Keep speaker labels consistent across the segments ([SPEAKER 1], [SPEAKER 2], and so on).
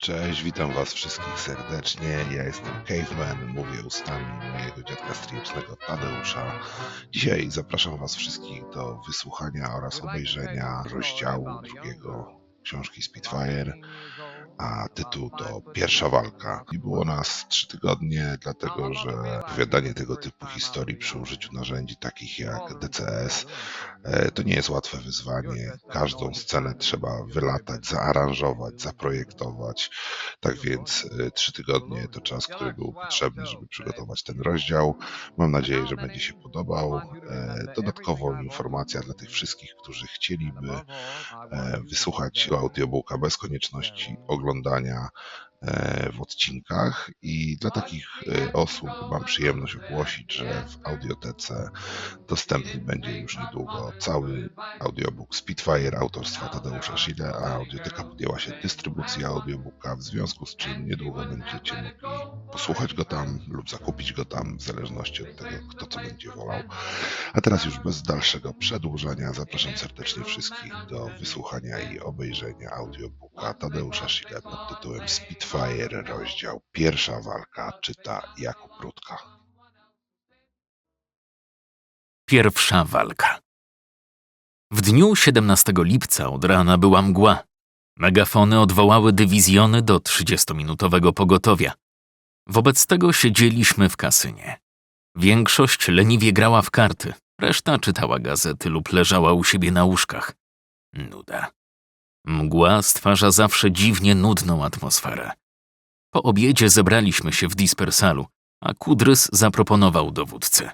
[SPEAKER 1] Cześć, witam was wszystkich serdecznie. Ja jestem Caveman, mówię ustami mojego dziadka stryjecznego Tadeusza. Dzisiaj zapraszam was wszystkich do wysłuchania oraz obejrzenia rozdziału drugiego książki Spitfire, a tytuł to Pierwsza walka. I było nas 3 tygodnie, dlatego że opowiadanie tego typu historii przy użyciu narzędzi takich jak DCS to nie jest łatwe wyzwanie. Każdą scenę trzeba wylatać, zaaranżować, zaprojektować. Tak więc 3 tygodnie to czas, który był potrzebny, żeby przygotować ten rozdział. Mam nadzieję, że będzie się podobał. Dodatkowo informacja dla tych wszystkich, którzy chcieliby wysłuchać audiobooka bez konieczności oglądania w odcinkach, i dla takich osób mam przyjemność ogłosić, że w audiotece dostępny będzie już niedługo cały audiobook Spitfire autorstwa Tadeusza Szyle, a audioteka podjęła się dystrybucji audiobooka, w związku z czym niedługo będziecie mogli posłuchać go tam lub zakupić go tam, w zależności od tego, kto co będzie wolał. A teraz już bez dalszego przedłużania zapraszam serdecznie wszystkich do wysłuchania i obejrzenia audiobooka Tadeusza Szyle pod tytułem Spitfire, rozdział Pierwsza walka, czyta Jakub Rutka.
[SPEAKER 2] Pierwsza walka. W dniu 17 lipca od rana była mgła. Megafony odwołały dywizjony do 30-minutowego pogotowia. Wobec tego siedzieliśmy w kasynie. Większość leniwie grała w karty, reszta czytała gazety lub leżała u siebie na łóżkach. Nuda. Mgła stwarza zawsze dziwnie nudną atmosferę. Po obiedzie zebraliśmy się w dispersalu, a Kudrys zaproponował dowódcy.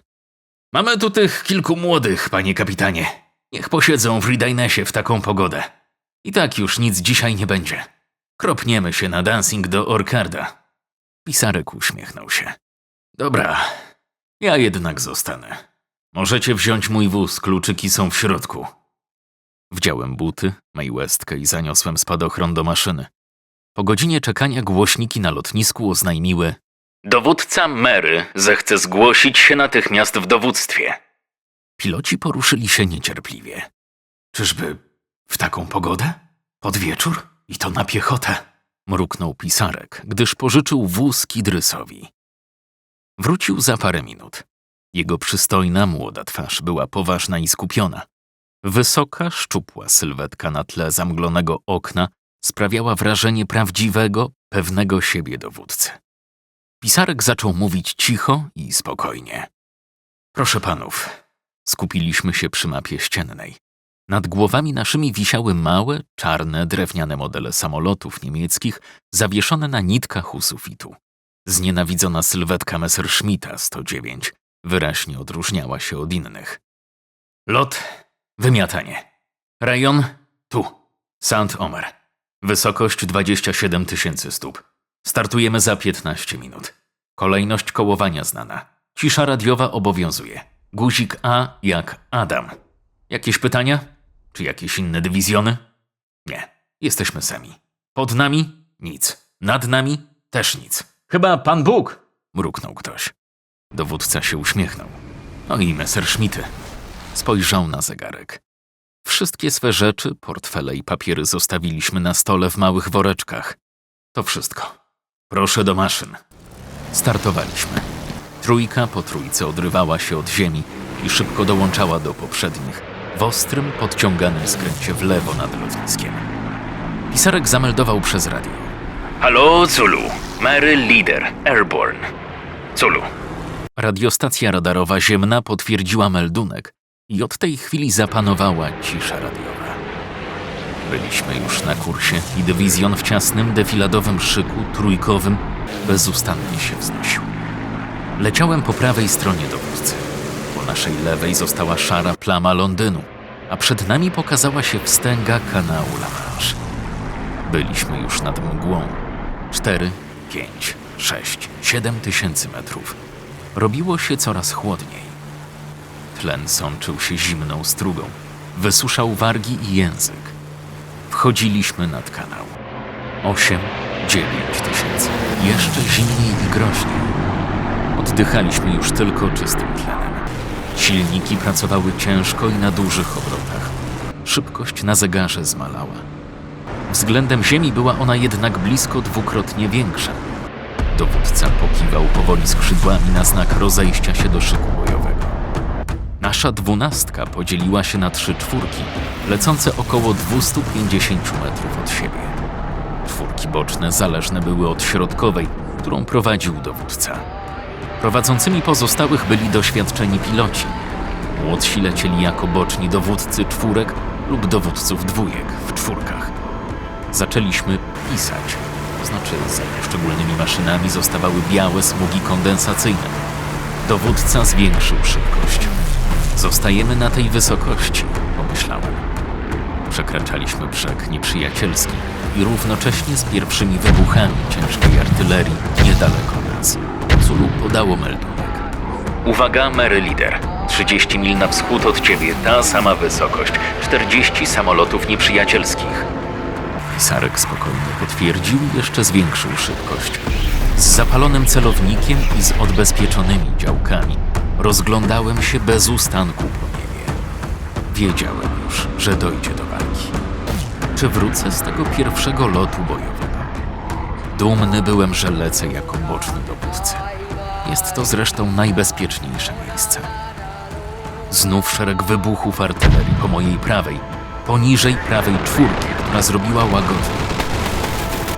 [SPEAKER 2] Mamy tu tych kilku młodych, panie kapitanie. Niech posiedzą w Ridainesie w taką pogodę. I tak już nic dzisiaj nie będzie. Kropniemy się na dancing do Orkarda. Pisarek uśmiechnął się. Dobra, ja jednak zostanę. Możecie wziąć mój wóz, kluczyki są w środku. Wdziałem buty, Majłestkę i zaniosłem spadochron do maszyny. Po godzinie czekania głośniki na lotnisku oznajmiły: dowódca Mary zechce zgłosić się natychmiast w dowództwie. Piloci poruszyli się niecierpliwie. Czyżby w taką pogodę? Pod wieczór? I to na piechotę? Mruknął pisarek, gdyż pożyczył wóz Kidrysowi. Wrócił za parę minut. Jego przystojna, młoda twarz była poważna i skupiona. Wysoka, szczupła sylwetka na tle zamglonego okna sprawiała wrażenie prawdziwego, pewnego siebie dowódcy. Pisarek zaczął mówić cicho i spokojnie. Proszę panów, skupiliśmy się przy mapie ściennej. Nad głowami naszymi wisiały małe, czarne, drewniane modele samolotów niemieckich zawieszone na nitkach u sufitu. Znienawidzona sylwetka Messerschmitta 109 wyraźnie odróżniała się od innych. Lot, wymiatanie. Rejon, tu. Saint-Omer. Wysokość 27 000 stóp. Startujemy za 15 minut. Kolejność kołowania znana. Cisza radiowa obowiązuje. Guzik A jak Adam. Jakieś pytania? Czy jakieś inne dywizjony? Nie. Jesteśmy sami. Pod nami? Nic. Nad nami? Też nic. Chyba Pan Bóg! Mruknął ktoś. Dowódca się uśmiechnął. No i Messerschmitty. Spojrzał na zegarek. Wszystkie swe rzeczy, portfele i papiery zostawiliśmy na stole w małych woreczkach. To wszystko. Proszę do maszyn. Startowaliśmy. Trójka po trójce odrywała się od ziemi i szybko dołączała do poprzednich, w ostrym, podciąganym skręcie w lewo nad lotniskiem. Pisarek zameldował przez radio. Halo, Zulu. Mary Leader, Airborne. Zulu. Radiostacja radarowa ziemna potwierdziła meldunek i od tej chwili zapanowała cisza radiowa. Byliśmy już na kursie i dywizjon w ciasnym, defiladowym szyku trójkowym bezustannie się wznosił. Leciałem po prawej stronie dowódcy. Po naszej lewej została szara plama Londynu, a przed nami pokazała się wstęga kanału La Manche. Byliśmy już nad mgłą. 4, 5, 6, 7 tysięcy metrów. Robiło się coraz chłodniej. Tlen sączył się zimną strugą. Wysuszał wargi i język. Wchodziliśmy nad kanał. 8, 9 tysięcy. Jeszcze zimniej i groźniej. Oddychaliśmy już tylko czystym tlenem. Silniki pracowały ciężko i na dużych obrotach. Szybkość na zegarze zmalała. Względem ziemi była ona jednak blisko dwukrotnie większa. Dowódca pokiwał powoli skrzydłami na znak rozejścia się do szyku bojowego. Nasza 12 podzieliła się na 3 czwórki, lecące około 250 metrów od siebie. Czwórki boczne zależne były od środkowej, którą prowadził dowódca. Prowadzącymi pozostałych byli doświadczeni piloci. Młodsi lecieli jako boczni dowódcy czwórek lub dowódców dwójek w czwórkach. Zaczęliśmy pisać, to znaczy za poszczególnymi maszynami zostawały białe smugi kondensacyjne. Dowódca zwiększył szybkość. Zostajemy na tej wysokości, pomyślałem. Przekraczaliśmy brzeg nieprzyjacielski i równocześnie z pierwszymi wybuchami ciężkiej artylerii niedaleko nas. Zulu podało meldunek. Uwaga, Mary Leader. 30 mil na wschód od ciebie, ta sama wysokość. 40 samolotów nieprzyjacielskich. Pisarek spokojnie potwierdził i jeszcze zwiększył szybkość. Z zapalonym celownikiem i z odbezpieczonymi działkami rozglądałem się bez ustanku po niebie. Wiedziałem już, że dojdzie do walki. Czy wrócę z tego pierwszego lotu bojowego? Dumny byłem, że lecę jako boczny dowódca. Jest to zresztą najbezpieczniejsze miejsce. Znów szereg wybuchów artylerii po mojej prawej, poniżej prawej czwórki, która zrobiła łagodnie.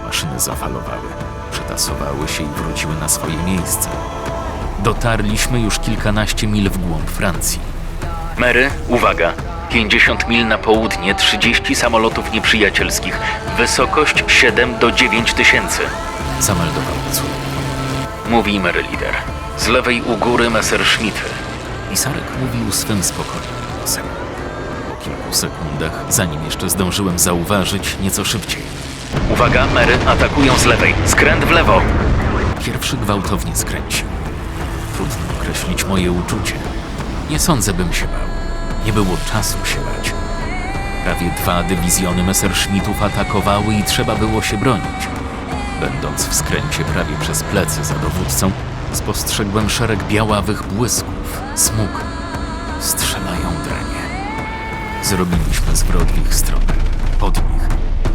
[SPEAKER 2] Maszyny zafalowały, przetasowały się i wróciły na swoje miejsce. Dotarliśmy już kilkanaście mil w głąb Francji. Mary, uwaga! 50 mil na południe, 30 samolotów nieprzyjacielskich. Wysokość 7 do 9 tysięcy. Zameldował Zulu. Mówi Mary Leader. Z lewej u góry Messerschmitty. Pisarek mówił swym spokojnym głosem. Po kilku sekundach, zanim jeszcze zdążyłem zauważyć, nieco szybciej. Uwaga, Mary, atakują z lewej. Skręt w lewo. Pierwszy gwałtownie skręcił. Trudno określić moje uczucie. Nie sądzę, bym się bał. Nie było czasu się bać. Prawie 2 dywizjony Messerschmittów atakowały i trzeba było się bronić. Będąc w skręcie prawie przez plecy za dowódcą, spostrzegłem szereg białawych błysków, smug. Strzelają dranie. Zrobiliśmy zwrot w ich stronę, pod nich,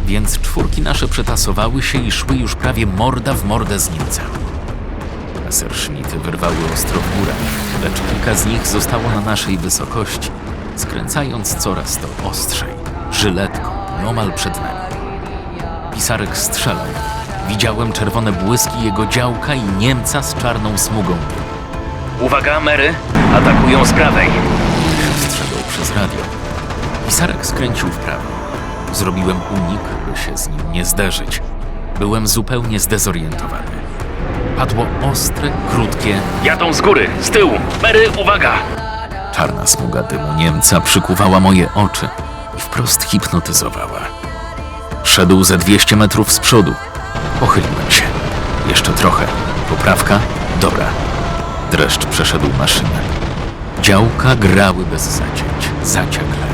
[SPEAKER 2] więc czwórki nasze przetasowały się i szły już prawie morda w mordę z Niemcami. Messerschmitty wyrwały ostro w górę, lecz kilka z nich zostało na naszej wysokości, skręcając coraz to ostrzej, żyletką, nieomal przed nami. Pisarek strzelał. Widziałem czerwone błyski jego działka i Niemca z czarną smugą. Uwaga, Mary! Atakują z prawej! Strzegał przez radio. Pisarek skręcił w prawo. Zrobiłem unik, by się z nim nie zderzyć. Byłem zupełnie zdezorientowany. Padło ostre, krótkie... Jadą z góry, z tyłu! Mary, uwaga! Czarna smuga dymu Niemca przykuwała moje oczy i wprost hipnotyzowała. Szedł ze 200 metrów z przodu. Pochyliłem się. Jeszcze trochę. Poprawka? Dobra. Dreszcz przeszedł maszynę. Działka grały bez zacięć, zaciekle.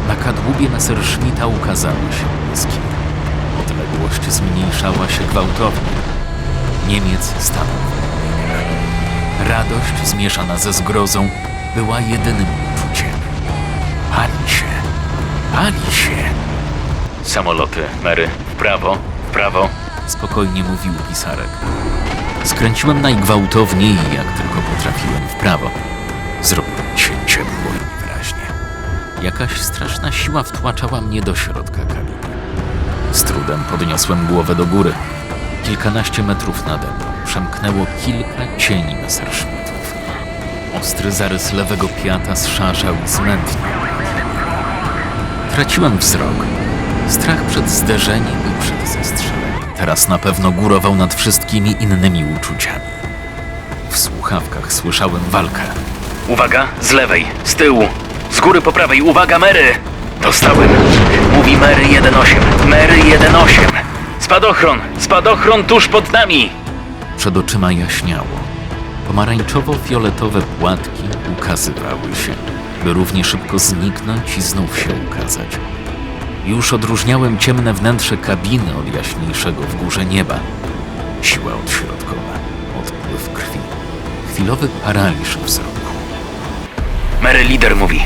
[SPEAKER 2] Na kadłubie Messerschmitta ukazały się błyski. Odległość zmniejszała się gwałtownie. Niemiec stanął w płomieniach. Radość zmieszana ze zgrozą była jedynym uczuciem. Pali się. Pali się. Samoloty, Mary. W prawo, w prawo. Spokojnie mówił pisarek. Skręciłem najgwałtowniej, jak tylko potrafiłem, w prawo. Zrobiło się ciepło i wyraźnie. Jakaś straszna siła wtłaczała mnie do środka kabiny. Z trudem podniosłem głowę do góry. Kilkanaście metrów nade mną przemknęło kilka cieni Messerschmittów. Ostry zarys lewego piata zszarzał i zmętniał. Traciłem wzrok. Strach przed zderzeniem i przed zastrzeleniem teraz na pewno górował nad wszystkimi innymi uczuciami. W słuchawkach słyszałem walkę. Uwaga, z lewej, z tyłu, z góry po prawej, uwaga, Mary! Dostałem. Mówi Mary 1-8, Mary 1-8. Spadochron tuż pod nami! Przed oczyma jaśniało. Pomarańczowo-fioletowe płatki ukazywały się, by równie szybko zniknąć i znów się ukazać. Już odróżniałem ciemne wnętrze kabiny od jaśniejszego w górze nieba. Siła odśrodkowa, odpływ krwi, chwilowy paraliż wzroku. Mary Leader mówi: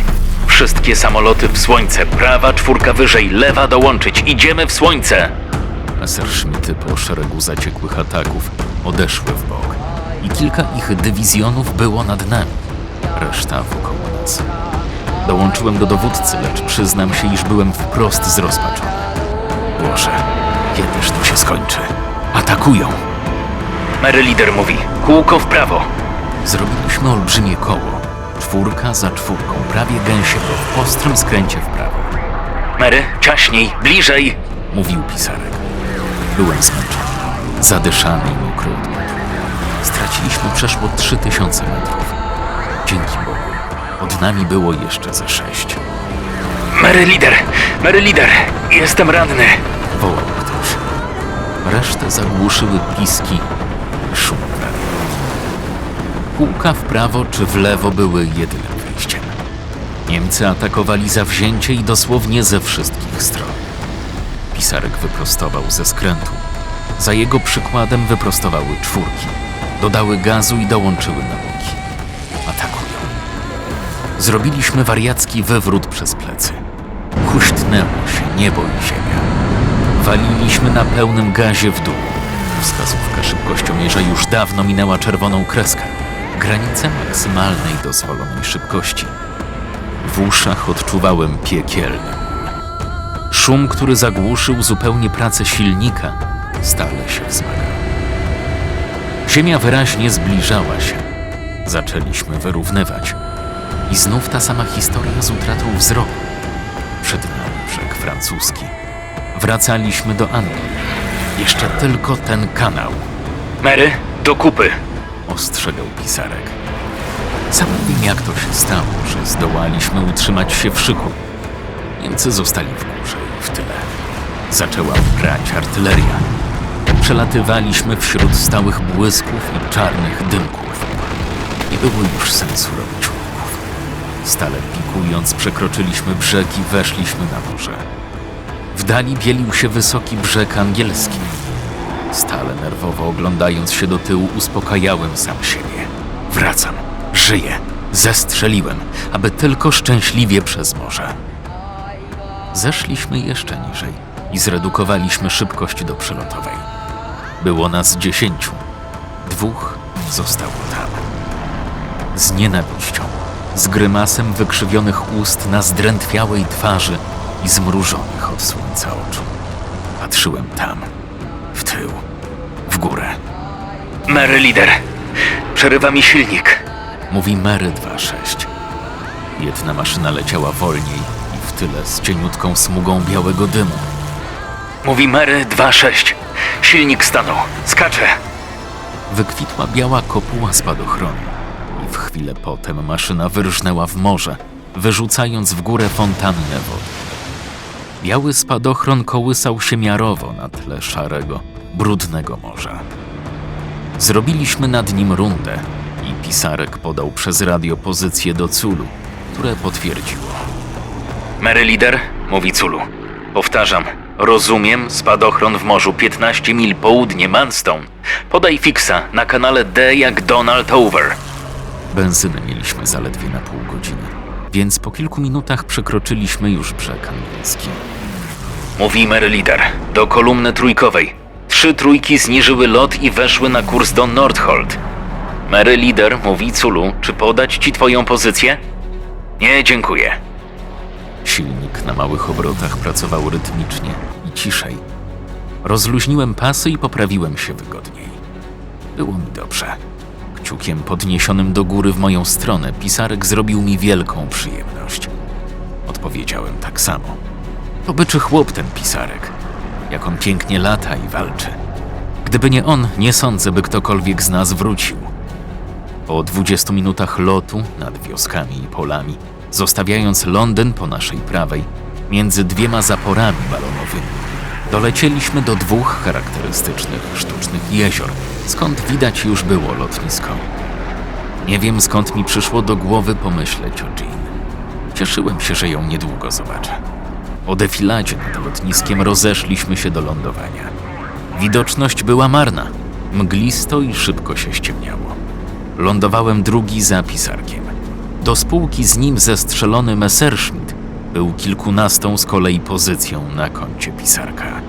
[SPEAKER 2] Wszystkie samoloty w słońce. Prawa 4 wyżej, lewa dołączyć. Idziemy w słońce! Messerschmitty po szeregu zaciekłych ataków odeszły w bok i kilka ich dywizjonów było nad nami. Reszta wokół nas. Dołączyłem do dowódcy, lecz przyznam się, iż byłem wprost zrozpaczony. Boże, kiedyż to się skończy? Atakują! Mary Leader mówi, kółko w prawo. Zrobiliśmy olbrzymie koło. 4 za 4, prawie gęsiewo, w ostrym skręcie w prawo. Mary, ciaśniej, bliżej! Mówił pisarek. Byłem zmęczony, zadyszany i mokry od potu. Straciliśmy przeszło 3000 metrów. Dzięki Bogu, od nami było jeszcze ze 6. Mary Leader, jestem ranny! Wołał ktoś. Resztę zagłuszyły piski i szum w radiu. Kółka w prawo czy w lewo były jedynym wyjściem. Niemcy atakowali zawzięcie i dosłownie ze wszystkich stron. Pisarek wyprostował ze skrętu. Za jego przykładem wyprostowały 4. Dodały gazu i dołączyły na boki. Atakują. Zrobiliśmy wariacki wywrót przez plecy. Huśtnęło się niebo i ziemia. Waliliśmy na pełnym gazie w dół. Wskazówka szybkościomierza już dawno minęła czerwoną kreskę. Granicę maksymalnej dozwolonej szybkości. W uszach odczuwałem piekielny. Szum, który zagłuszył zupełnie pracę silnika, stale się wzmagał. Ziemia wyraźnie zbliżała się. Zaczęliśmy wyrównywać. I znów ta sama historia z utratą wzroku. Przed nami brzeg francuski. Wracaliśmy do Anglii. Jeszcze tylko ten kanał. Mary, do kupy! Ostrzegał pisarek. Sam nie wiem, jak to się stało, że zdołaliśmy utrzymać się w szyku. Niemcy zostali w górze i w tyle. Zaczęła grać artyleria. Przelatywaliśmy wśród stałych błysków i czarnych dymków. Nie było już sensu robić łuków. Stale pikując przekroczyliśmy brzeg i weszliśmy na morze. W dali bielił się wysoki brzeg angielski. Stale nerwowo oglądając się do tyłu uspokajałem sam siebie. Wracam, żyję, zestrzeliłem, aby tylko szczęśliwie przez morze. Zeszliśmy jeszcze niżej i zredukowaliśmy szybkość do przelotowej. Było nas 10. 2 zostało tam. Z nienawiścią, z grymasem wykrzywionych ust na zdrętwiałej twarzy i zmrużonych od słońca oczu. Patrzyłem tam, w tył, w górę. Mary Leader, przerywa mi silnik, mówi Mary 2.6. Jedna maszyna leciała wolniej i w tyle z cieniutką smugą białego dymu. Mówi Mary 2.6. Silnik stanął. Skaczę. Wykwitła biała kopuła spadochronu i w chwilę potem maszyna wyrżnęła w morze, wyrzucając w górę fontannę wody. Biały spadochron kołysał się miarowo na tle szarego, brudnego morza. Zrobiliśmy nad nim rundę i pisarek podał przez radio pozycję do Culu, które potwierdziło. Mary Leader, mówi Culu. Powtarzam, rozumiem, spadochron w morzu 15 mil południe Manstone. Podaj fiksa na kanale D jak Donald Over. Benzyny mieliśmy zaledwie na pół godziny, więc po kilku minutach przekroczyliśmy już brzeg angielski. Mówi Mary Leader, do kolumny trójkowej. 3 trójki zniżyły lot i weszły na kurs do Northolt. Mary Leader, mówi Culu, czy podać ci twoją pozycję? Nie, dziękuję. Silnik na małych obrotach pracował rytmicznie i ciszej. Rozluźniłem pasy i poprawiłem się wygodniej. Było mi dobrze. Kciukiem podniesionym do góry w moją stronę pisarek zrobił mi wielką przyjemność. Odpowiedziałem tak samo. To byczy chłop ten pisarek. Jak on pięknie lata i walczy. Gdyby nie on, nie sądzę, by ktokolwiek z nas wrócił. Po 20 minutach lotu nad wioskami i polami, zostawiając Londyn po naszej prawej, między 2 zaporami balonowymi, dolecieliśmy do 2 charakterystycznych sztucznych jezior, skąd widać już było lotnisko. Nie wiem, skąd mi przyszło do głowy pomyśleć o Jean. Cieszyłem się, że ją niedługo zobaczę. Po defiladzie nad lotniskiem rozeszliśmy się do lądowania. Widoczność była marna, mglisto i szybko się ściemniało. Lądowałem drugi za pisarkiem. Do spółki z nim zestrzelony Messerschmitt był kilkunastą z kolei pozycją na koncie pisarka.